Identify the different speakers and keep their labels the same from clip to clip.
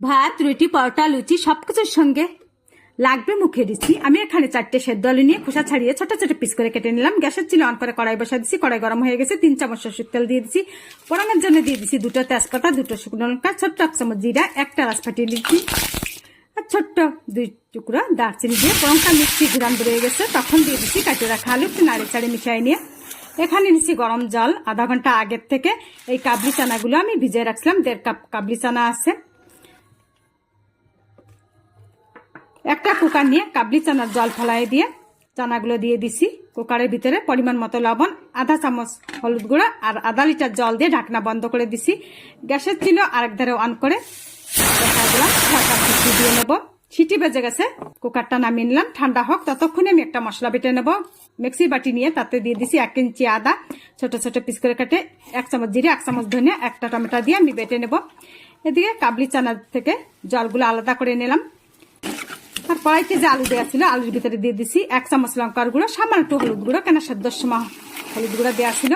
Speaker 1: ভাত, রুটি, পরোটা, লুচি সবকিছুর সঙ্গে লাগবে মুখে দিচ্ছি। আমি এখানে 4টে সেদ্ধ আলু নিয়ে খোসা ছাড়িয়ে ছোট ছোট পিস করে কেটে নিলাম। গ্যাসের চুলা অন করে কড়াই বসা দিচ্ছি। কড়াই গরম হয়ে গেছে। 3 চামচ সরষের তেল দিয়ে দিচ্ছি। ফোড়নের জন্য দিয়ে দিচ্ছি 2টো তেজপাতা, 2টো শুকনো লঙ্কা, ছোট্ট 1 চামচ জিরা, 1টা এলাচ ফাটিয়ে দিচ্ছি আর ছোট্ট 2 টুকরা দারচিনি দিয়ে ফোড়নটা মিক্সি ঘুরান বেরিয়ে গেছে। তখন দিয়ে দিচ্ছি কাটিয়ে রাখা আলু, একটু নাড়ে চাড়ে মিশিয়ে নিয়ে এখানে নিচ্ছি গরম জল। আধা ঘন্টা আগের থেকে এই কাবলি চানাগুলো আমি ভিজিয়ে রাখছিলাম। 1.5 কাপ কাবলি চানা আছে। একটা কুকার নিয়ে কাবলি চানার জল ফেলাই দিয়ে চানাগুলো দিয়ে দিছি। কুকারের ভিতরে পরিমাণ মতো লবণ, আধা চামচ হলুদ গুঁড়া আর আধা লিটার জল দিয়ে ঢাকনা বন্ধ করে দিছি। গ্যাসের চুলো আরেক ধারে অন করে দেখা দিলাম। 6টা সিটি দিয়ে নেব। সিটি বেজে গেছে, কুকারটা নামিয়ে নিলাম। ঠান্ডা হোক ততক্ষণে আমি একটা মশলা বেটে নেব। মিক্সির বাটি নিয়ে তাতে দিয়ে দিছি 1 ইঞ্চি আদা ছোট ছোট পিস করে কেটে, 1 চামচ জিরে, 1 চামচ ধনিয়া, 1টা টমেটো দিয়ে আমি বেটে নেব। এদিকে কাবলি চানা থেকে জলগুলো আলাদা করে নিলাম। আর কড়াইতে যে আলু দেওয়া ছিল আলুর ভিতরে দিয়ে দিছি 1 চামচ লঙ্কার গুঁড়ো, সামান্য একটু হলুদ গুঁড়ো, কেন সেদ্ধর সময় হলুদ গুঁড়ো দেওয়া ছিল।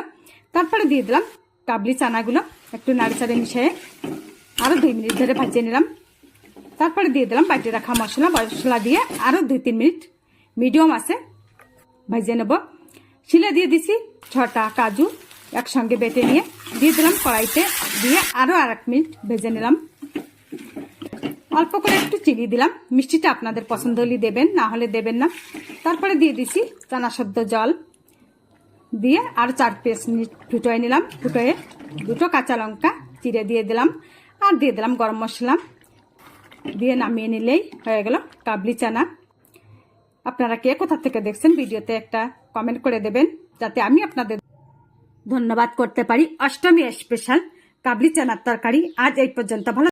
Speaker 1: তারপরে দিয়ে দিলাম কাবলি চানাগুলো, একটু নাড়ি চাড়ে মিশিয়ে আরো 2 মিনিট ধরে ভাজিয়ে নিলাম। তারপরে দিয়ে দিলাম বাটি রাখা মশলা দিয়ে আরো 2-3 মিনিট মিডিয়াম আছে ভাজিয়ে নেব। শিলে দিয়ে দিছি 6টা কাজু একসঙ্গে বেটে নিয়ে দিয়ে দিলাম কড়াইতে, দিয়ে আরো 1 মিনিট ভেজে নিলাম। অল্প করে একটু চিনি দিলাম। মিষ্টিটা আপনাদের পছন্দ হলে দেবেন, না হলে দেবেন না। তারপরে দিয়ে দিছি চানা সেদ্ধ জল দিয়ে আরো 4-5 মিনিট ফুটিয়ে নিলাম। ফুটিয়ে 2টো কাঁচা লঙ্কা চিড়ে দিয়ে দিলাম আর দিয়ে দিলাম গরম মশলা দিয়ে নামিয়ে নিলেই হয়ে গেল কাবলি চানা। আপনারা কে কোথা থেকে দেখছেন ভিডিওতে একটা কমেন্ট করে দেবেন, যাতে আমি আপনাদের ধন্যবাদ করতে পারি। অষ্টমী স্পেশাল কাবলি চানার তরকারি আজ এই পর্যন্ত। ভালো।